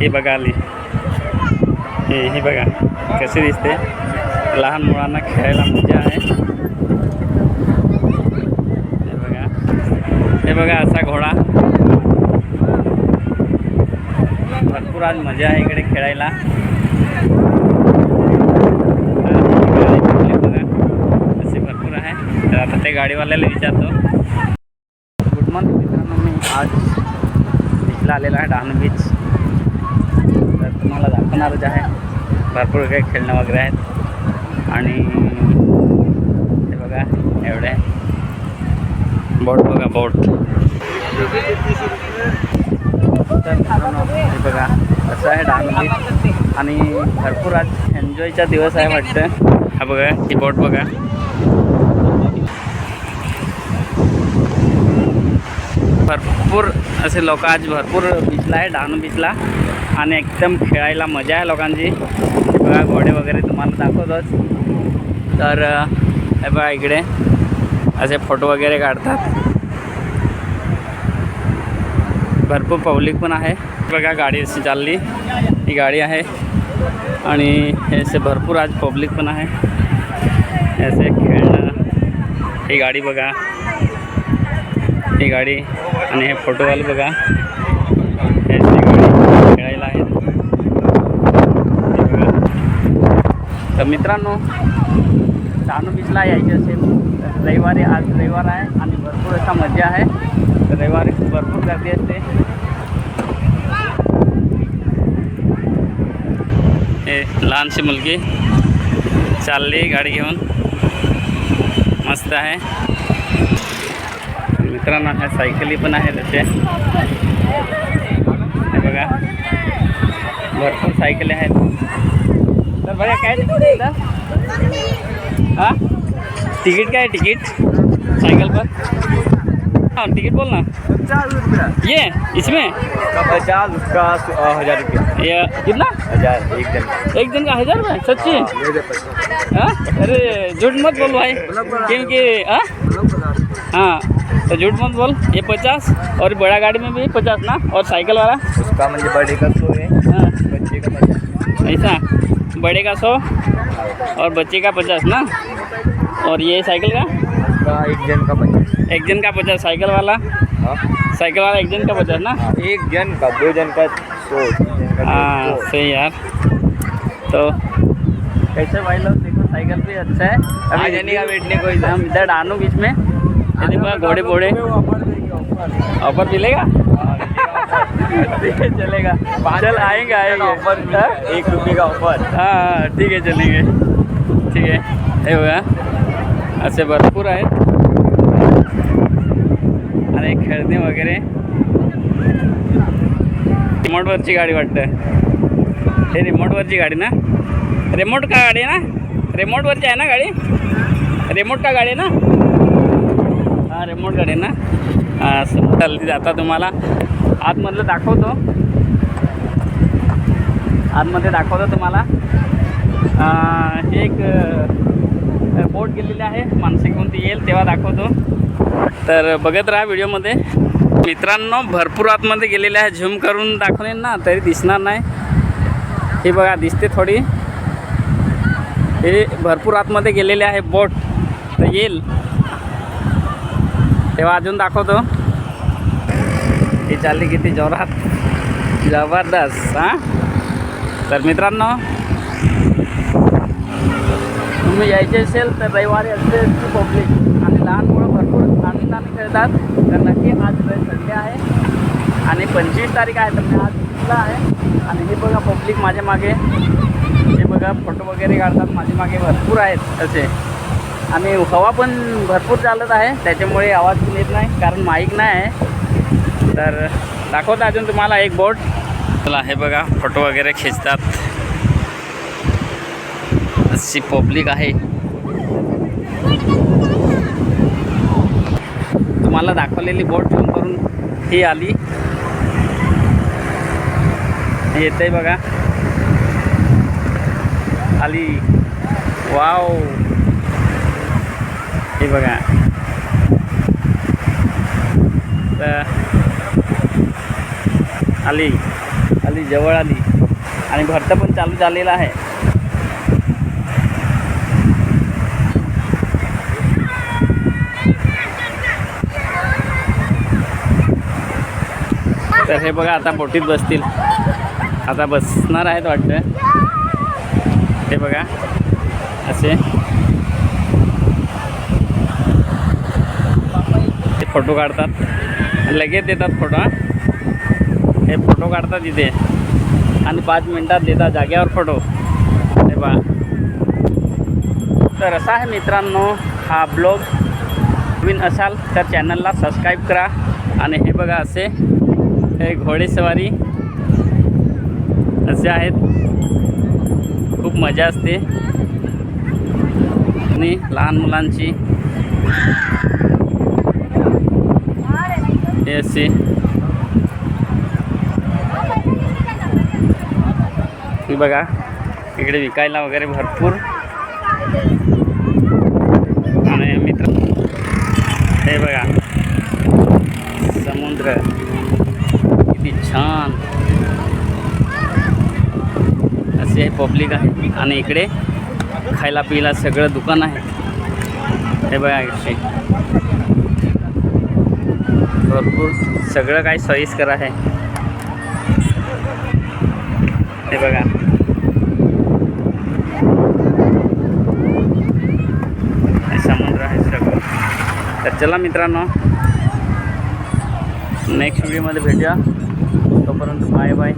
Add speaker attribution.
Speaker 1: हे बघा आली, हे बघा कशी दिसते. लहान मुलांना खेळायला मजा आहे. हे बघा असा घोडा. भरपूर आज मजा आहे इकडे खेळायला. बघा असे भरपूर आहे. तर आता ते गाडीवाल्याला विचारतो. गुड मॉर्निंग मित्रांनो, मी आज बीचला आलेला आहे, डहाणू बीच. तर तुम्हाला दाखवणारच आहे. भरपूर काही खेळणं वगैरे आहेत. आणि हे बघा एवढे बोट, बघा बोट. तर हे बघा असं आहे डहाणू बीच. आणि भरपूर आज एन्जॉयचा दिवस आहे वाटतं. हा बघा ही बोट बघा. भरपूर असे लोक आज भरपूर बीचला आहे, डहाणू बीचला. आणि एकदम खेळायला मजा आहे लोकांची. बघा घोडे वगैरे तुम्हाला दाखवतोच. तर हे बघा इकडे असे फोटो वगैरे काढतात. भरपूर पब्लिक पण आहे. बघा गाडी अशी चालली, ही गाडी आहे. आणि हे असे भरपूर आज पब्लिक पण आहे. असे खेळणं, ही गाडी बघा, ही गाडी. आणि हे फोटोवाले बघा, हे अशी गाडी खेळायला आहेत. तर मित्रांनो, डहाणू बीचला यायचे असेल रविवारी, आज रविवार आहे आणि भरपूर असा मजा आहे. तर रविवारी भरपूर गर्दी असते. हे लहानशी मुलगी चालली गाडी घेऊन, मस्त आहे. मित्रांनो ह्या सायकली पण आहेत तसे. हे बघा भरपूर सायकली आहेत. तर बघा काय तिकीट, हां तिकीट काय, तिकीट साइकिल पर? हाँ टिकट बोलना।
Speaker 2: 50 रुपया
Speaker 1: ये इसमें
Speaker 2: 50, उसका 1000 रुपया।
Speaker 1: ये कितना?
Speaker 2: 1000 एक दिन।
Speaker 1: एक दिन का 1000 रुपये? सच्ची? हाँ अरे झूठ मत बोल भाई, क्योंकि हाँ तो झूठ मत बोल। ये 50 और बड़ा गाड़ी में भी 50 ना, और साइकिल वाला
Speaker 2: उसका म्हणजे बड़े का 100 है,
Speaker 1: हाँ
Speaker 2: बच्चे का 50।
Speaker 1: ऐसा, बड़े का 100 और बच्चे का 50 ना, और ये साइकिल का
Speaker 2: एक जन का 50।
Speaker 1: एक जन का 50 साइकिल वाला।
Speaker 2: हाँ
Speaker 1: साइकिल वाला एक जन का 50 ना।
Speaker 2: एक जन का, 2 जन का 100, 3 जन का
Speaker 1: हाँ
Speaker 2: 100।
Speaker 1: सही यार। तो कैसे भाई लोग, देखो साइकिल भी अच्छा है। अभी
Speaker 2: जाने का बैठने को
Speaker 1: हम इधर डहाणू बीच में, यदि घोड़े घोड़े ऑफर मिलेगा ठीक है चलेगा, चल आएंगे आएंगे।
Speaker 2: ऑफर 1 रुपये का ऑफर।
Speaker 1: हाँ ठीक है चलेंगे, ठीक है। हे बघा असे भरपूर आहेत आणि खेळणे वगैरे। रिमोटवरची गाडी वाटतं, हे रिमोटवरची गाडी ना, रिमोट का गाडी आहे ना, रिमोटवरची आहे ना गाडी, रिमोट का गाडी आहे ना, हां रिमोट गाडी ना। हां चालली जाता तुम्हाला आतमधलं दाखवतो, आतमध्ये दाखवतो तुम्हाला। हे एक बोट गेलेली आहे, माणसे कोणती येईल तेव्हा दाखवतो, तर बघत राहा व्हिडिओमध्ये। मित्रांनो भरपूर आतमध्ये गेलेले आहे, झूम करून दाखवले ना तरी दिसणार नाही। हे बघा दिसते थोडी, हे भरपूर आतमध्ये गेलेले आहे बोट, तर येईल तेव्हा अजून दाखवतो। हे चालली किती जोरात, जबरदस्त। हां तर मित्रांनो तुम्ही यायचे असेल तर रविवारी असते पब्लिक आणि लहान मुलं भरपूर आनंदाने खेळतात, तर नक्की आज संडे आहे आणि 25 तारीख आहे, तर मी आज बीचला आहे। आणि हे बघा पब्लिक माझ्या मागे, हे बघा फोटो वगैरे काढतात माझ्या मागे, भरपूर आहेत असे। आणि हवा पण भरपूर चालत आहे, त्याच्यामुळे आवाज पण येत नाही कारण माईक नाही आहे। तर दाखवतो अजून तुम्हाला एक बोट। चला हे बघा फोटो वगैरे खिचतात, अशी पब्लिक आहे। तुम्हाला दाखवलेली बोट झूम करून ही आली, येते बघा आली, वाव हे बघा। तर आली आली जवळ आली आणि भरतं पण चालू झालेलं आहे. तर हे बघा आता बोटीत बसतील, आता बसणार आहेत वाटतं. हे बघा असे ते फोटो काढतात, लगेच देतात फोटो. हे फोटो काढतात इथे आणि 5 मिनिटात देतात जागेवर फोटो. हे बघा. तर असा आहे मित्रांनो हा ब्लॉग. नवीन असाल तर चॅनलला सबस्क्राईब करा. आणि हे बघा असे हे घोडेस्वारी असे आहेत, खूप मजा असते. आणि लहान मुलांची हे असे हे बघा इकडे विकायला वगैरे भरपूर. आणि मित्र हे बघा समुद्र किती छान असे पब्लिक आहे. आणि इकडे खायला पियला सगळं दुकान आहे. हे बघा इथे भरपूर सगळं काही सोयीस्कर आहे. हे बघा हे समुद्र आहे सगळं. तर चला मित्रांनो नेक्स्ट व्हिडिओमध्ये भेटूया. तोपर्यंत बाय बाय.